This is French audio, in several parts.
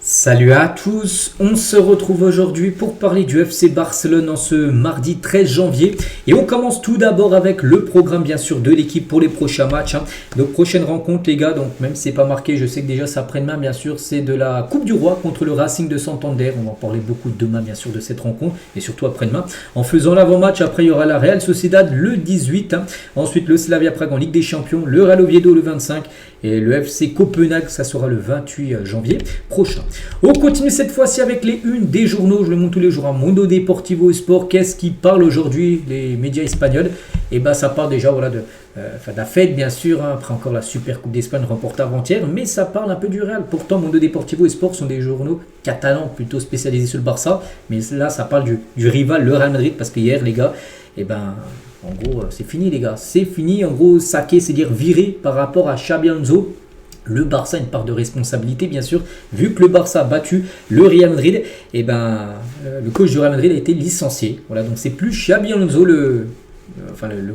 Salut à tous, on se retrouve aujourd'hui pour parler du FC Barcelone en ce mardi 13 janvier et on commence tout d'abord avec le programme bien sûr de l'équipe pour les prochains matchs. Donc prochaine rencontre les gars, donc même si c'est pas marqué, je sais que déjà ça après-demain bien sûr, c'est de la Coupe du Roi contre le Racing de Santander. On va en parler beaucoup demain bien sûr de cette rencontre et surtout après-demain. En faisant l'avant-match, après il y aura la Real Sociedad le 18, ensuite le Slavia Prague en Ligue des Champions, le Real Oviedo le 25 et le FC Copenhague, ça sera le 28 janvier prochain. On continue cette fois-ci avec les unes des journaux. Je le montre tous les jours à Mundo Deportivo Sport. Qu'est-ce qui parle aujourd'hui les médias espagnols? Et ben ça parle déjà voilà, de la fête bien sûr, après encore la Super Coupe d'Espagne remportée avant-hier, mais ça parle un peu du Real. Pourtant Mundo Deportivo Sport sont des journaux catalans plutôt spécialisés sur le Barça, mais là ça parle du rival, le Real Madrid, parce que hier les gars, et ben en gros c'est fini les gars, c'est fini. En gros saqué, c'est-à-dire viré par rapport à Xabi Alonso. Le Barça a une part de responsabilité bien sûr, vu que le Barça a battu le Real Madrid, et ben le coach du Real Madrid a été licencié. Voilà, donc c'est plus Xabi Alonso le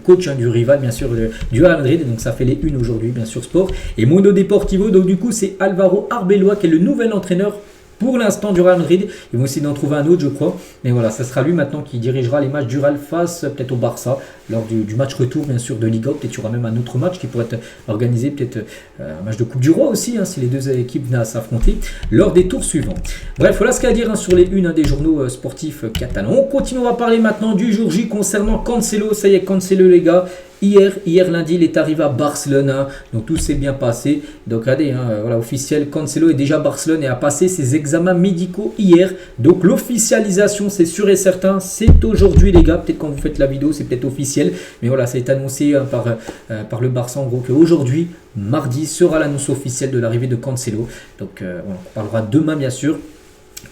coach du rival bien sûr du Real Madrid, donc ça fait les unes aujourd'hui bien sûr sport. Et Mundo Deportivo, donc du coup c'est Álvaro Arbeloa qui est le nouvel entraîneur pour l'instant du Real Madrid. Ils vont essayer d'en trouver un autre je crois, mais voilà, ça sera lui maintenant qui dirigera les matchs du Real face peut-être au Barça lors du match retour bien sûr de Liga. Peut-être qu'il y aura même un autre match qui pourrait être organisé, peut-être un match de Coupe du Roi aussi, si les deux équipes venaient à s'affronter lors des tours suivants. Bref, voilà ce qu'il y a à dire sur les unes des journaux sportifs catalans. On continue, on va parler maintenant du jour J concernant Cancelo. Ça y est, Cancelo les gars, Hier lundi, il est arrivé à Barcelone, donc tout s'est bien passé. Donc regardez, voilà, officiel, Cancelo est déjà à Barcelone et a passé ses examens médicaux hier. Donc l'officialisation, c'est sûr et certain, c'est aujourd'hui les gars. Peut-être quand vous faites la vidéo, c'est peut-être officiel, mais voilà, ça a été annoncé par le Barça en gros qu'aujourd'hui, mardi, sera l'annonce officielle de l'arrivée de Cancelo. Donc on parlera demain bien sûr,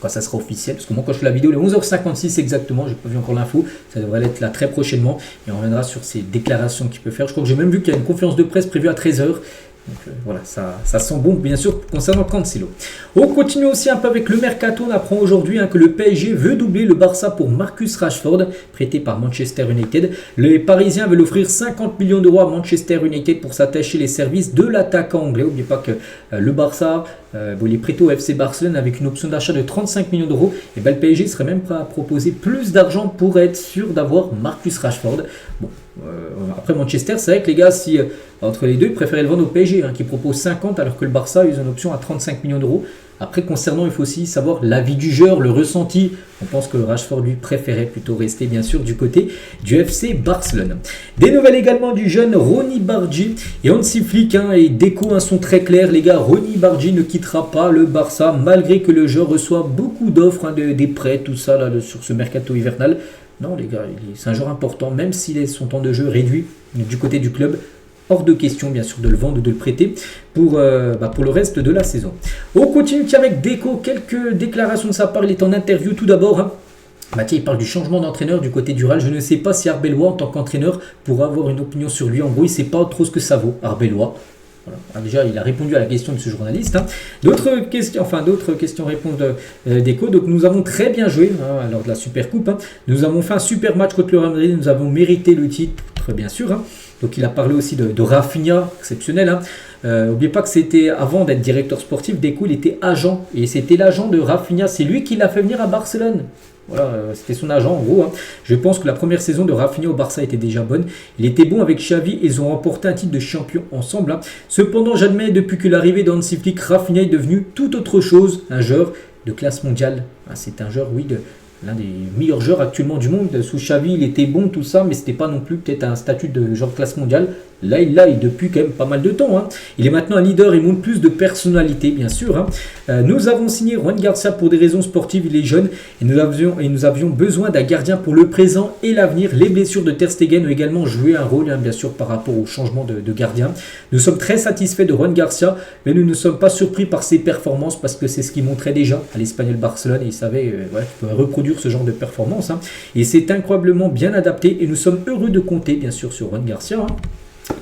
quand ça sera officiel, parce que moi quand je fais la vidéo, le 11h56 exactement, j'ai pas vu encore l'info, ça devrait être là très prochainement, et on reviendra sur ces déclarations qu'il peut faire. Je crois que j'ai même vu qu'il y a une conférence de presse prévue à 13h, donc voilà, ça sent bon bien sûr concernant Cancelo. On continue aussi un peu avec le mercato. On apprend aujourd'hui que le PSG veut doubler le Barça pour Marcus Rashford, prêté par Manchester United. Les Parisiens veulent offrir 50 millions d'euros à Manchester United pour s'attacher les services de l'attaquant anglais. N'oubliez pas que le Barça, il est prêté au FC Barcelone avec une option d'achat de 35 millions d'euros. Et le PSG serait même prêt à proposer plus d'argent pour être sûr d'avoir Marcus Rashford. Bon, après Manchester, c'est vrai que les gars, si entre les deux, ils préféraient le vendre au PSG, qui propose 50 alors que le Barça a eu une option à 35 millions d'euros. Après, concernant, il faut aussi savoir l'avis du joueur, le ressenti. On pense que Rashford lui préférait plutôt rester bien sûr du côté du FC Barcelone. Des nouvelles également du jeune Ronny Bargi et Hansi Flick et Deco sont très clairs les gars. Ronny Bargi ne quittera pas le Barça malgré que le joueur reçoit beaucoup d'offres, des prêts, tout ça là, sur ce mercato hivernal. Non les gars, c'est un joueur important, même s'il est son temps de jeu réduit du côté du club. Hors de question bien sûr de le vendre ou de le prêter pour le reste de la saison. On continue avec Deco, quelques déclarations de sa part. Il est en interview tout d'abord. Il parle du changement d'entraîneur du côté du Real. Je ne sais pas si Arbeloa en tant qu'entraîneur pourra avoir une opinion sur lui. En gros il ne sait pas trop ce que ça vaut Arbeloa. Voilà. Déjà, il a répondu à la question de ce journaliste. D'autres questions-réponses de Deco. Donc, nous avons très bien joué lors de la Super Coupe. Nous avons fait un super match contre le Real Madrid. Nous avons mérité le titre, bien sûr. Donc, il a parlé aussi de Rafinha, exceptionnel. N'oubliez pas que c'était avant d'être directeur sportif. Deco, il était agent. Et c'était l'agent de Rafinha. C'est lui qui l'a fait venir à Barcelone. Voilà, c'était son agent en gros. Je pense que la première saison de Rafinha au Barça était déjà bonne. Il était bon avec Xavi et ils ont remporté un titre de champion ensemble. Cependant, j'admets, depuis que l'arrivée d'Hansi Flick, Rafinha est devenu tout autre chose. Un joueur de classe mondiale. C'est un joueur, oui, l'un des meilleurs joueurs actuellement du monde. Sous Xavi, il était bon, tout ça, mais c'était pas non plus peut-être un statut de joueur de classe mondiale. Là, il l'a depuis quand même pas mal de temps. Il est maintenant un leader, il montre plus de personnalité, bien sûr. Nous avons signé Juan Garcia pour des raisons sportives, il est jeune et nous avions besoin d'un gardien pour le présent et l'avenir. Les blessures de Ter Stegen ont également joué un rôle, bien sûr, par rapport au changement de gardien. Nous sommes très satisfaits de Juan Garcia, mais nous ne sommes pas surpris par ses performances parce que c'est ce qu'il montrait déjà à l'Espagnol Barcelone et il savait qu'il pouvait reproduire ce genre de performance. Et c'est incroyablement bien adapté et nous sommes heureux de compter, bien sûr, sur Juan Garcia.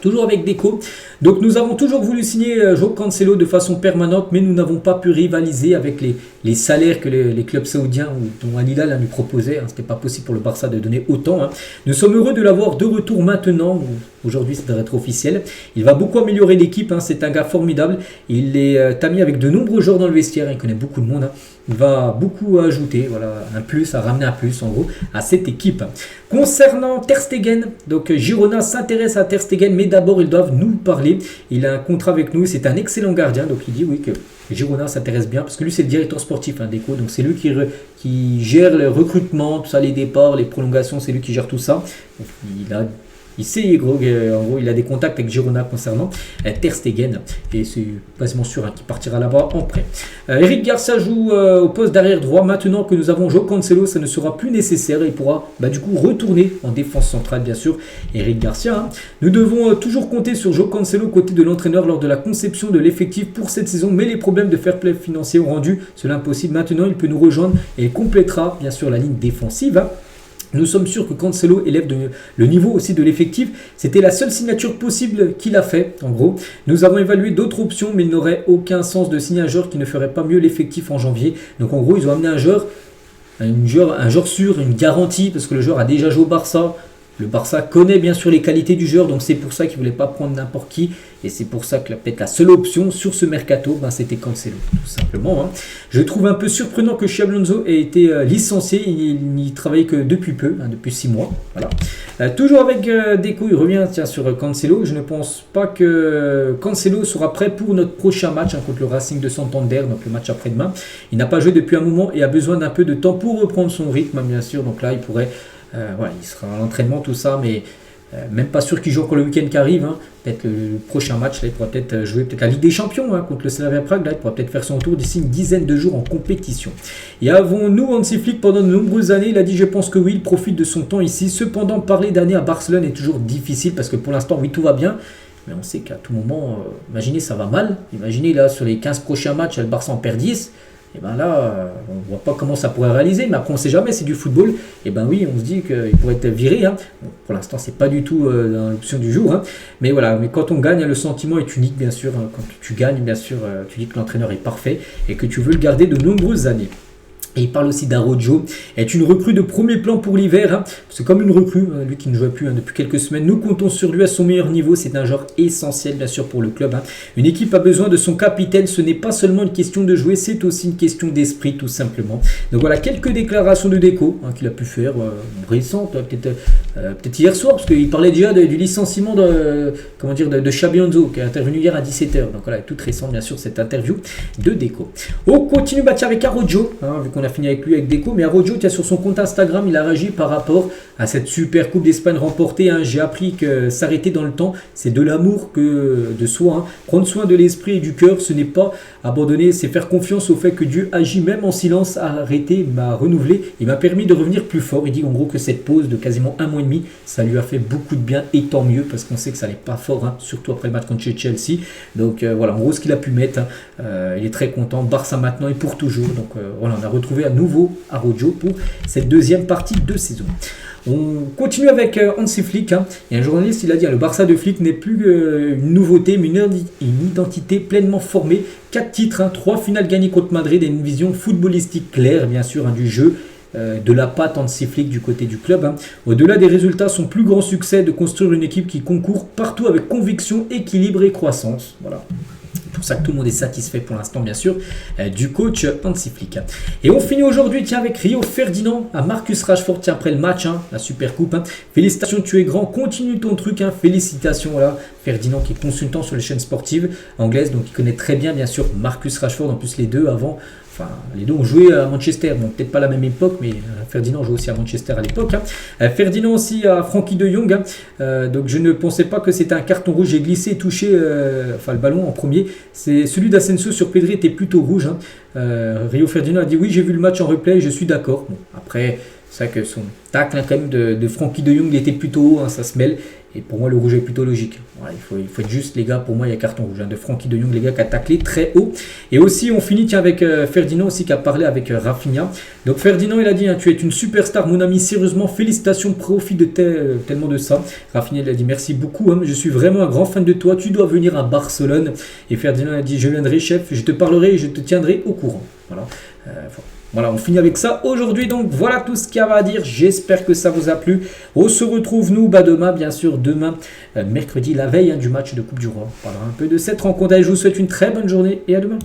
Toujours avec Deco. Donc nous avons toujours voulu signer João Cancelo de façon permanente, mais nous n'avons pas pu rivaliser avec les salaires que les clubs saoudiens ou dont Al Hilal nous proposait. Ce n'était pas possible pour le Barça de donner autant. Nous sommes heureux de l'avoir de retour maintenant. Aujourd'hui, ça devrait être officiel. Il va beaucoup améliorer l'équipe. C'est un gars formidable. Il est ami avec de nombreux joueurs dans le vestiaire. Il connaît beaucoup de monde. Il va beaucoup ajouter, un plus, à ramener un plus en gros à cette équipe. Concernant Ter Stegen, donc Girona s'intéresse à Ter Stegen, mais d'abord ils doivent nous parler. Il a un contrat avec nous, c'est un excellent gardien, donc il dit oui que Girona s'intéresse bien, parce que lui c'est le directeur sportif Deco, donc c'est lui qui gère le recrutement, tout ça, les départs, les prolongations, c'est lui qui gère tout ça. Donc, il sait, en gros, il a des contacts avec Girona concernant Ter Stegen. Et c'est quasiment sûr qu'il partira là-bas en prêt. Eric Garcia joue au poste d'arrière droit. Maintenant que nous avons João Cancelo, ça ne sera plus nécessaire. Il pourra du coup retourner en défense centrale, bien sûr. Eric Garcia. Nous devons toujours compter sur João Cancelo côté de l'entraîneur lors de la conception de l'effectif pour cette saison. Mais les problèmes de fair play financier ont rendu cela impossible. Maintenant, il peut nous rejoindre et il complétera, bien sûr, la ligne défensive. Nous sommes sûrs que Cancelo élève le niveau aussi de l'effectif. C'était la seule signature possible qu'il a fait, en gros. Nous avons évalué d'autres options, mais il n'aurait aucun sens de signer un joueur qui ne ferait pas mieux l'effectif en janvier. Donc en gros, ils ont amené un joueur sûr, une garantie, parce que le joueur a déjà joué au Barça. Le Barça connaît bien sûr les qualités du joueur, donc c'est pour ça qu'il ne voulait pas prendre n'importe qui. Et c'est pour ça que peut-être la seule option sur ce mercato, c'était Cancelo, tout simplement. Je trouve un peu surprenant que Xabi Alonso ait été licencié. Il n'y travaillait que depuis peu, depuis 6 mois. Voilà. Toujours avec Deco, il revient sur Cancelo. Je ne pense pas que Cancelo sera prêt pour notre prochain match contre le Racing de Santander, donc le match après-demain. Il n'a pas joué depuis un moment et a besoin d'un peu de temps pour reprendre son rythme, bien sûr. Donc là, il pourrait... il sera à l'entraînement, tout ça, mais même pas sûr qu'il joue encore le week-end qui arrive. Peut-être le prochain match, là, il pourra peut-être jouer la Ligue des Champions contre le Slavia Prague. Là, il pourra peut-être faire son tour d'ici une dizaine de jours en compétition. Et avons-nous Hansi Flick pendant de nombreuses années? Il a dit, je pense que oui, il profite de son temps ici. Cependant, parler d'années à Barcelone est toujours difficile parce que pour l'instant, oui, tout va bien. Mais on sait qu'à tout moment, imaginez, ça va mal. Imaginez, là, sur les 15 prochains matchs, le Barça en perd 10. Et là, on ne voit pas comment ça pourrait réaliser, mais après on ne sait jamais, c'est du football. Et oui, on se dit qu'il pourrait être viré. Bon, pour l'instant, c'est pas du tout dans l'option du jour. Mais voilà, mais quand on gagne, le sentiment est unique, bien sûr. Quand tu gagnes, bien sûr, tu dis que l'entraîneur est parfait et que tu veux le garder de nombreuses années. Et il parle aussi d'Araujo, est une recrue de premier plan pour l'hiver. C'est comme une recrue, lui qui ne jouait plus depuis quelques semaines. Nous comptons sur lui à son meilleur niveau. C'est un joueur essentiel, bien sûr, pour le club. Une équipe a besoin de son capitaine. Ce n'est pas seulement une question de jouer, c'est aussi une question d'esprit, tout simplement. Donc voilà, quelques déclarations de Deco qu'il a pu faire récentes, peut-être hier soir, parce qu'il parlait déjà du licenciement de Xabi Alonso, qui est intervenu hier à 17h. Donc voilà, toute récente, bien sûr, cette interview de Deco. On continue avec Araujo, vu qu'on a fini avec lui avec Deco, mais Araujo, sur son compte Instagram, il a réagi par rapport à cette super Coupe d'Espagne remportée. J'ai appris que s'arrêter dans le temps, c'est de l'amour que de soi. Prendre soin de l'esprit et du cœur, ce n'est pas abandonner, c'est faire confiance au fait que Dieu agit même en silence. Arrêter m'a renouvelé et m'a permis de revenir plus fort. Il dit en gros que cette pause de quasiment 1 mois et demi, ça lui a fait beaucoup de bien et tant mieux parce qu'on sait que ça n'allait pas fort, surtout après le match contre Chelsea. Donc voilà, en gros ce qu'il a pu mettre, il est très content. Barça maintenant et pour toujours. Donc voilà, on a retrouvé à nouveau Araujo pour cette deuxième partie de saison. On continue avec Hansi Flick. Et un journaliste, il a dit le Barça de Flick n'est plus une nouveauté, mais une identité pleinement formée. 4 titres, 3 finales gagnées contre Madrid et une vision footballistique claire, bien sûr, du jeu. De la patte Hansi Flick du côté du club. Au-delà des résultats, son plus grand succès est de construire une équipe qui concourt partout avec conviction, équilibre et croissance. Voilà. C'est pour ça que tout le monde est satisfait pour l'instant, bien sûr, du coach Hansi Flick. Et on finit aujourd'hui avec Rio Ferdinand à Marcus Rashford après le match, la Super Coupe. Félicitations, tu es grand, continue ton truc. Félicitations, voilà. Ferdinand qui est consultant sur les chaînes sportives anglaises, donc il connaît très bien, bien sûr, Marcus Rashford. En plus, les deux avant. Enfin, les deux ont joué à Manchester, bon, peut-être pas à la même époque, mais Ferdinand jouait aussi à Manchester à l'époque. Ferdinand aussi à Frankie de Jong. Donc je ne pensais pas que c'était un carton rouge. J'ai glissé et touché le ballon en premier. C'est celui d'Asensio sur Pedri était plutôt rouge. Rio Ferdinand a dit oui, j'ai vu le match en replay, je suis d'accord. Bon, après, c'est vrai que son tacle quand même de Frankie de Jong il était plutôt haut, ça se mêle. Et pour moi, le rouge est plutôt logique. Voilà, il faut être juste, les gars. Pour moi, il y a carton rouge de Frenkie de Jong, les gars, qui a taclé très haut. Et aussi, on finit avec Ferdinand aussi qui a parlé avec Rafinha. Donc Ferdinand, il a dit, tu es une superstar, mon ami. Sérieusement, félicitations, profite de tellement de ça. Rafinha, il a dit, merci beaucoup. Je suis vraiment un grand fan de toi. Tu dois venir à Barcelone. Et Ferdinand a dit, je viendrai, chef. Je te parlerai et je te tiendrai au courant. Voilà. Voilà, on finit avec ça aujourd'hui. Donc voilà tout ce qu'il y avait à dire. J'espère que ça vous a plu. On se retrouve nous demain, bien sûr, demain, mercredi, la veille du match de Coupe du Roi. On parlera un peu de cette rencontre. Et je vous souhaite une très bonne journée et à demain.